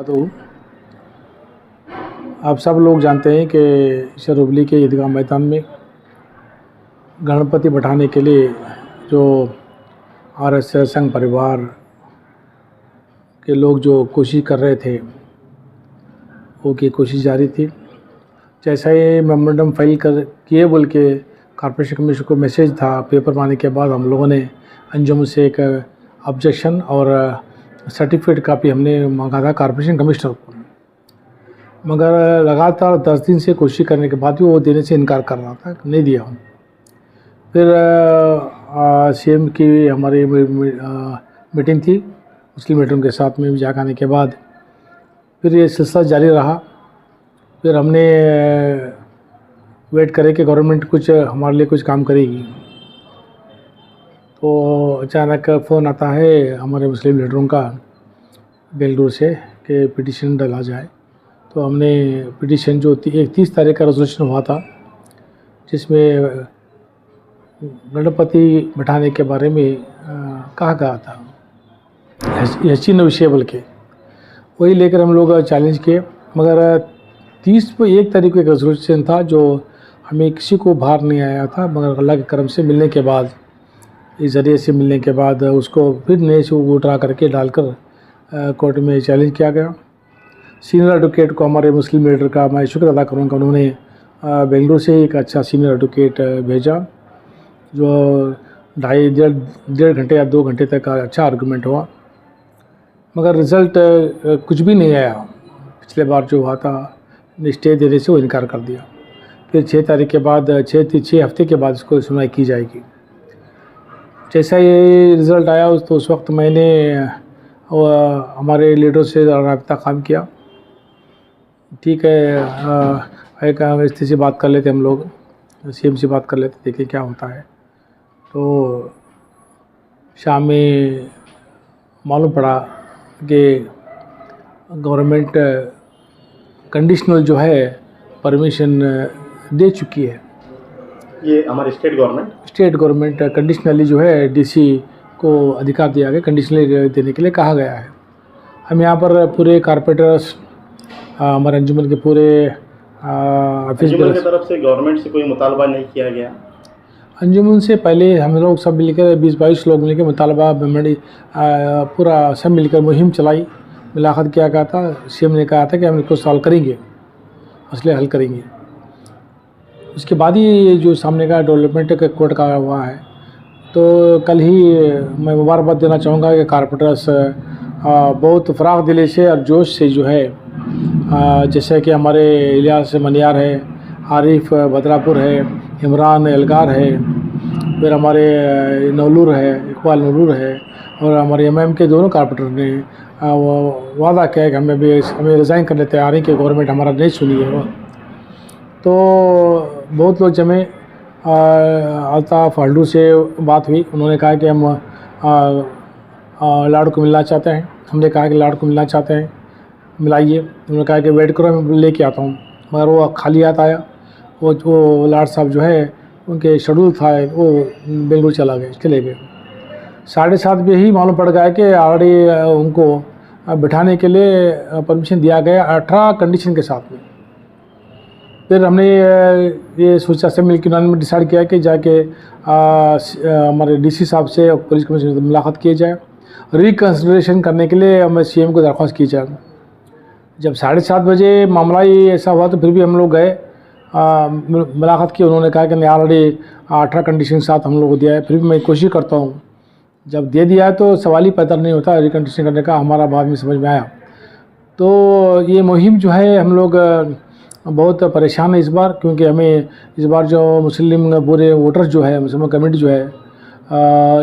तो आप सब लोग जानते हैं कि शरुबली के ईदगाह मैदान में गणपति बैठाने के लिए जो आरएसएस संघ परिवार के लोग जो कोशिश कर रहे थे वो की कोशिश जारी थी। जैसा ही मेमोरेंडम फाइल कर किए बोल के कॉर्पोरेशन कमिश्नर को मैसेज था, पेपर पाने के बाद हम लोगों ने अंजुम से एक ऑब्जेक्शन और सर्टिफिकेट कापी हमने मांगा था कॉर्पोरेशन कमिश्नर को, मगर लगातार 10 दिन से कोशिश करने के बाद भी वो देने से इनकार कर रहा था, नहीं दिया। फिर सीएम की हमारी मीटिंग थी मुस्लिम मीटिंग के साथ में जाकर आने के बाद फिर ये सिलसिला जारी रहा। फिर हमने वेट करे कि गवर्नमेंट कुछ हमारे लिए कुछ काम करेगी, तो अचानक फ़ोन आता है हमारे मुस्लिम लीडरों का बेंगलुरु से कि पिटीशन डाला जाए। तो हमने पिटीशन जो 30 तारीख का रेजोल्यूशन हुआ था जिसमें गणपति बैठाने के बारे में कहा गया था यकीन विषय बोल के, वही लेकर हम लोग चैलेंज किए। मगर 31 तारीख को एक रेजोल्यूशन था जो हमें किसी को बाहर नहीं आया था, मगर अल्लाह के करम से मिलने के बाद, इस ज़रिए से मिलने के बाद उसको फिर नए से उठा करके डालकर कोर्ट में चैलेंज किया गया। सीनियर एडवोकेट को हमारे मुस्लिम लीडर का मैं शुक्र अदा करूँगा, उन्होंने बेंगलुरु से एक अच्छा सीनियर एडवोकेट भेजा जो डेढ़ घंटे या 2 घंटे तक का अच्छा आर्गूमेंट हुआ, मगर रिज़ल्ट कुछ भी नहीं आया। पिछले बार जो हुआ था स्टे देने से वो इनकार कर दिया। फिर 6 तारीख के बाद 6 हफ्ते के बाद इसको सुनवाई की जाएगी। जैसा ये रिज़ल्ट आया तो उस वक्त मैंने हमारे लीडर से रब्ता कायम किया। ठीक है, एक व्यक्ति से बात कर लेते हम लोग, सीएम से बात कर लेते, देखिए क्या होता है। तो शाम में मालूम पड़ा कि गवर्नमेंट कंडीशनल जो है परमिशन दे चुकी है। ये हमारी स्टेट गवर्नमेंट कंडीशनली जो है डीसी को अधिकार दिया गया, कंडीशनली देने के लिए कहा गया है। हम यहाँ पर पूरे कारपोरेटर्स, हमारे अंजुमन के पूरे ऑफिस की तरफ से गवर्नमेंट से कोई मुतालबा नहीं किया गया। अंजुमन से पहले हम लोग सब मिलकर 20-22 लोग मिलकर मुतालबा पूरा सब मिलकर मुहिम चलाई, मुलाकात किया गया था। सीएम ने कहा था कि हम इसको सॉल्व करेंगे, मसले हल करेंगे। उसके बाद ही जो सामने का डेवलपमेंट का कोर्ट का हुआ है, तो कल ही मैं मुबारकबाद देना चाहूँगा कि कारपोरेटर्स बहुत फराग दिली से और जोश से जो है, जैसे कि हमारे इलियास मनियार है, आरिफ बदरापुर है, इमरान एलगार है, फिर हमारे नौलूर है, इकबाल नौलूर है, और हमारे एमएम के दोनों कारपोरेटर ने वादा किया कि हमें रिज़ाइन करने तैयार हैं कि गवर्नमेंट हमारा नहीं सुनी है। तो बहुत लोग जमे, अल्ताफ़ हल्डू से बात हुई, उन्होंने कहा कि हम लाड़ को मिलना चाहते हैं। हमने कहा कि लाड़ को मिलना चाहते हैं, मिलाइए। उन्होंने कहा कि वेट करो, मैं लेके आता हूँ, मगर वो खाली हाथ आया। वो लाड़ साहब जो है उनके शेड्यूल था, वो बेंगलुरु चले गए। 7:30 बजे ही मालूम पड़ गया कि ऑलरेडी उनको बिठाने के लिए परमिशन दिया गया 18 कंडीशन के साथ में। फिर हमने ये सोचा, सब मिल के उन्होंने डिसाइड किया कि जाके हमारे डीसी साहब से और पुलिस कमिश्नर से मुलाकात की जाए, रिकन्सिडरेशन करने के लिए हमें सीएम को दरख्वास्त की जाए। जब 7:30 बजे मामला ही ऐसा हुआ तो फिर भी हम लोग गए, मुलाकात की। उन्होंने कहा कि नहीं, ऑलरेडी 18 कंडीशन के साथ हम लोग को दिया है। फिर भी मैं कोशिश करता हूँ, जब दे दिया है तो सवाल ही पैदा नहीं होता रिकन्सिडरेशन करने का, हमारा बाद में समझ में आया। तो ये मुहिम जो है, हम लोग बहुत परेशान है इस बार, क्योंकि हमें इस बार जो मुस्लिम पूरे वोटर्स जो है, मुस्लिम कम्युनिटी जो है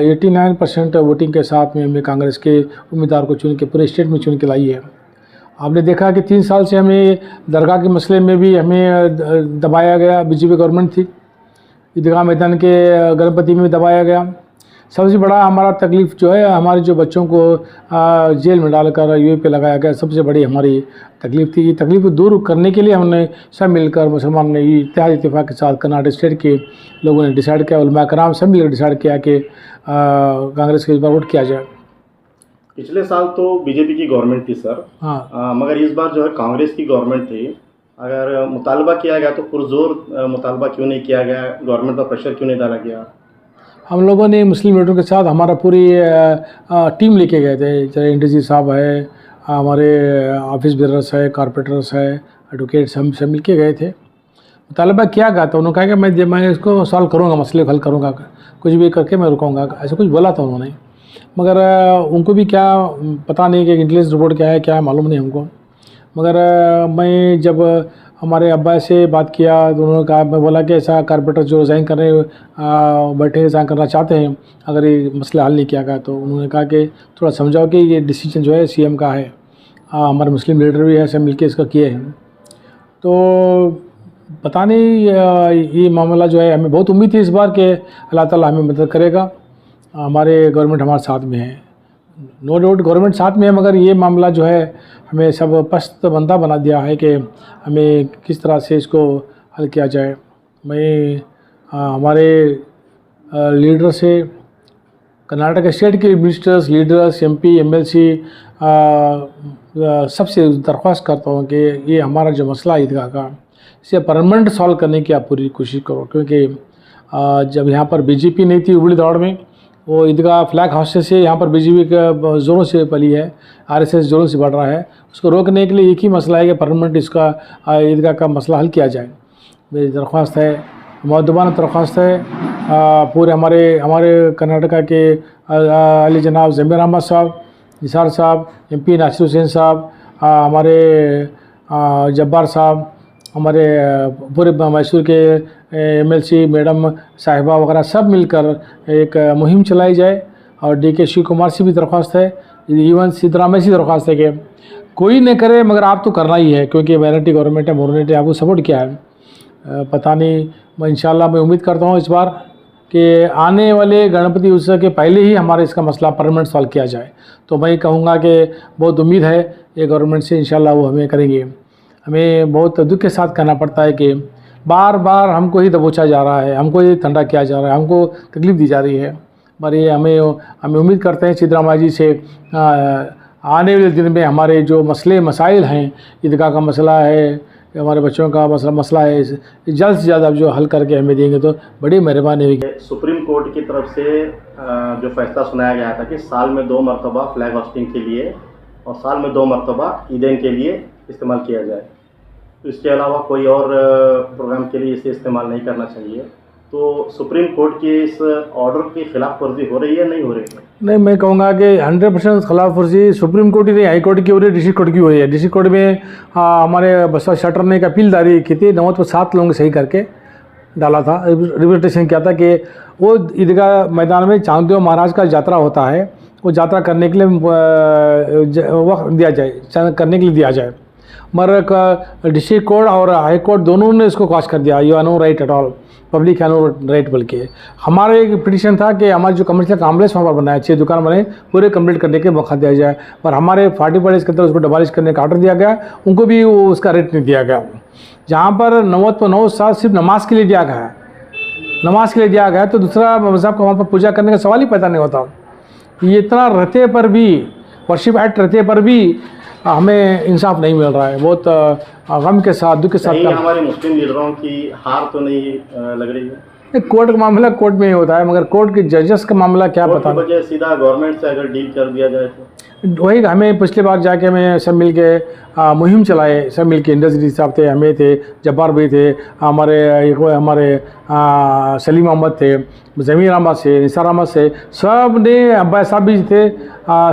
89% वोटिंग के साथ में हमें कांग्रेस के उम्मीदवार को चुन के पूरे स्टेट में चुन के लाई है। आपने देखा कि 3 साल से हमें दरगाह के मसले में भी हमें दबाया गया, बीजेपी गवर्नमेंट थी। ईदगाह मैदान के गणपति में भी दबाया गया। सबसे बड़ा हमारा तकलीफ़ जो है, हमारे जो बच्चों को जेल में डालकर यूए पे लगाया गया, सबसे बड़ी हमारी तकलीफ़ थी। ये तकलीफ़ को दूर करने के लिए हमने सब मिलकर, मुसलमान ने इत्तेफाक के साथ कर्नाटक स्टेट के लोगों ने डिसाइड किया, उलमा कराम सब मिलकर डिसाइड किया कि कांग्रेस के इस बार वोट किया जाए। पिछले साल तो बीजेपी की गवर्नमेंट थी सर। हाँ, मगर इस बार जो है कांग्रेस की गवर्नमेंट थी। अगर मुतालबा किया गया तो पुरजोर मुतालबा क्यों नहीं किया गया, गवर्नमेंट पर प्रेशर क्यों नहीं डाला गया? हम लोगों ने मुस्लिम लीडरों के साथ हमारा पूरी टीम लेके गए थे, चाहे इंडस्ट्री साहब है, हमारे ऑफिस बेरर्स है, कारपेंटर्स है, एडवोकेट्स, हम सब मिल के गए थे। मुतालबा किया गया तो उन्होंने कहा कि मैं इसको सॉल्व करूँगा, मसले को हल करूँगा, कुछ भी करके मैं रुकाऊंगा, ऐसा कुछ बोला था उन्होंने। मगर उनको भी क्या पता नहीं कि इंटेलिजेंस रिपोर्ट क्या है मालूम नहीं हमको। मगर मैं जब हमारे अब्बा से बात किया तो उन्होंने कहा, मैं बोला कि ऐसा कारपेंटर जो रिज़ाइन कर रहे बैठे रिज़ाइन करना चाहते हैं, अगर ये मसला हल नहीं किया गया तो उन्होंने कहा कि थोड़ा समझाओ कि ये डिसीजन जो है सीएम का है, हमारे मुस्लिम लीडर भी है, सब मिलके इसका किए हैं। तो पता नहीं ये मामला जो है, हमें बहुत उम्मीद थी इस बार कि अल्लाह ताला हमें मदद करेगा, हमारे गवर्नमेंट हमारे साथ में है, नो डाउट गवर्नमेंट साथ में है। मगर ये मामला जो है हमें सब पस्त बंदा बना दिया है कि हमें किस तरह से इसको हल किया जाए। मैं हमारे लीडर से, कर्नाटक स्टेट के मिनिस्टर्स, लीडर्स, एमपी, एमएलसी सबसे दरख्वास्त करता हूँ कि ये हमारा जो मसला है ईदगाह का, इसे परमानेंट सॉल्व करने की आप पूरी कोशिश करो। क्योंकि जब यहाँ पर बीजेपी नहीं थी उबड़ी दौड़ में, वो ईदगाह फ्लैग हाउस से यहाँ पर बीजेपी का ज़ोरों से पली है, आरएसएस ज़ोरों से बढ़ रहा है। उसको रोकने के लिए एक ही मसला है कि परमानेंट इसका ईदगाह का मसला हल किया जाए। मेरी दरख्वास्त है, मुअद्दबाना दरख्वास्त है पूरे हमारे कर्नाटका के अली जनाब ज़मीर अहमद साहब, निसार साहब, एमपी नासिर हुसैन साहब, हमारे जब्बार साहब, हमारे पूरे मैसूर के एमएलसी मैडम साहिबा वगैरह सब मिलकर एक मुहिम चलाई जाए। और डीके शिव कुमार से भी दरख्वास्त है, इवन सिद्धरामैया से दरख्वास्त है कि कोई न करे मगर आप तो करना ही है, क्योंकि माइनॉरिटी गवर्नमेंट है, मोरनेट आपको सपोर्ट किया है। पता नहीं, मैं इंशाल्लाह मैं उम्मीद करता हूँ इस बार कि आने वाले गणपति उत्सव के पहले ही हमारा इसका मसला परमानेंट सॉल्व किया जाए। तो मैं कहूँगा कि बहुत उम्मीद है ये गवर्नमेंट से, इंशाल्लाह वो हमें करेंगे। हमें बहुत दुख के साथ कहना पड़ता है कि बार बार हमको ही दबोचा जा रहा है, हमको ही ठंडा किया जा रहा है, हमको तकलीफ़ दी जा रही है। पर ये हमें उम्मीद करते हैं सिद्धरामैया जी से आने वाले दिन में हमारे जो मसाइल हैं, ईदगाह का मसला है, हमारे बच्चों का मसला है, जल्द से जल्द अब जो हल करके हमें देंगे तो बड़ी मेहरबानी होगी। सुप्रीम कोर्ट की तरफ से जो फैसला सुनाया गया था कि साल में 2 मरतबा फ्लैग होस्टिंग के लिए और साल में 2 मरतबा ईदेन के लिए इस्तेमाल किया जाए, तो इसके अलावा कोई और प्रोग्राम के लिए इसे इस्तेमाल नहीं करना चाहिए। तो सुप्रीम कोर्ट के इस ऑर्डर की खिलाफ वर्जी हो रही है, नहीं हो रही है? नहीं, मैं कहूँगा कि 100% खिलाफ वर्जी सुप्रीम कोर्ट ही नहीं, हाई कोर्ट की हो रही है, डिस्ट्रिक्ट कोर्ट की हो रही है। डिस्ट्रिक्ट कोर्ट में हमारे बसपा शटर ने एक अपील दायर की थी, 7 लोगों सही करके डाला था, रिप्रेजेंटेशन किया था कि वो ईदगाह मैदान में चांददेव महाराज का यात्रा होता है, वो यात्रा करने के लिए वक्त दिया जाए, करने के लिए दिया जाए। मगर डिस्ट्रिक्ट कोर्ट और हाई कोर्ट दोनों ने इसको क्रॉस कर दिया, you are no right at all, public है नो राइट। बल्कि हमारा एक पिटिशन था कि हमारे जो कमर्शियल कॉम्प्लेक्स वहाँ पर बनाए, 6 दुकान बने, पूरे कंप्लीट करने के मौका दिया जाए। पर हमारे 45 डेज के अंदर उसको डिमोलिश करने का ऑर्डर दिया गया, उनको भी उसका रेट नहीं दिया गया। जहाँ पर 9 साल सिर्फ नमाज के लिए दिया गया है, नमाज के लिए दिया गया, तो दूसरा मज़हब को वहाँ पर पूजा करने का सवाल ही पैदा नहीं होता। ये इतना रहते पर भी, वर्शिप एक्ट रहते पर भी हमें इंसाफ नहीं मिल रहा है। बहुत गम के साथ, दुख के साथ। हमारे मुस्लिम लीडरों की हार तो नहीं लग रही है? कोर्ट का मामला कोर्ट में ही होता है, मगर कोर्ट के जजेस का मामला क्या पता नहीं। बजाय सीधा गवर्नमेंट से अगर डील कर दिया जाए तो वही हमें पिछली बार जाके हमें सब मिल के मुहिम चलाए, सब मिल के इंडस्ट्री साहब थे, हमें थे, जब्बार भाई थे, हमारे सलीम अहमद थे, ज़मीर अहमद से, निसार अहमद से, सब ने, अब्बास साहब भी थे,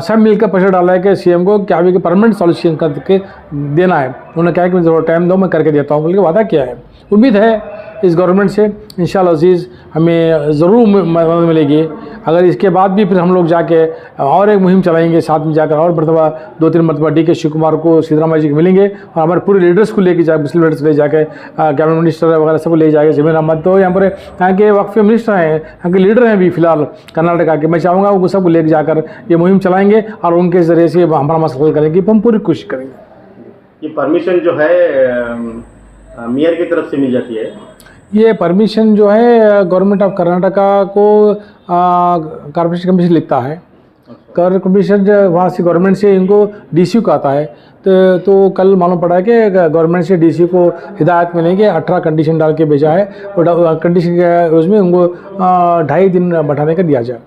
सब मिलकर प्रेशर डाला है कि सीएम को क्या भी परमानेंट सॉल्यूशन करके देना है। उन्होंने कहा कि ज़रूर टाइम दो, मैं करके देता हूँ बोल के वादा किया है। उम्मीद है इस गवर्नमेंट से इंशाल्लाह अज़ीज़ हमें ज़रूर मदद मिलेगी। अगर इसके बाद भी फिर हम लोग जाके और एक मुहिम चलाएंगे, साथ में जाकर और मरतबा 2-3 मरतबा डीके शिव कुमार को, सिद्धरामैया जी को मिलेंगे और हमारे पूरे लीडर्स को लेके जाए, मुस्लिम लीडर्स ले जाके, कैबिनेट मिनिस्टर वगैरह सबको ले जाएंगे। ज़मीर अहमद तो यहाँ पर यहाँ के वक्फ मिनिस्टर हैं, यहाँ के लीडर हैं भी फिलहाल कर्नाटका के। मैं चाहूँगा उनको सबको लेके जाकर ये मुहिम चलाएँगे और उनके ज़रिए से हमारा मसला हल करेंगे, हम पूरी कोशिश करेंगे। ये परमिशन जो है मेयर की तरफ से मिल जाती है? ये परमिशन जो है गवर्नमेंट ऑफ कर्नाटका को कॉर्पोरेशन कमीशन लिखता है, कर कमीशन वहाँ से गवर्नमेंट से इनको डीसी को आता है। तो कल मालूम पड़ा है कि गवर्नमेंट से डीसी को हिदायत मिलेंगे 18 कंडीशन डाल के भेजा है और कंडीशन के उसमें उनको 2.5 दिन बैठाने का दिया जाए।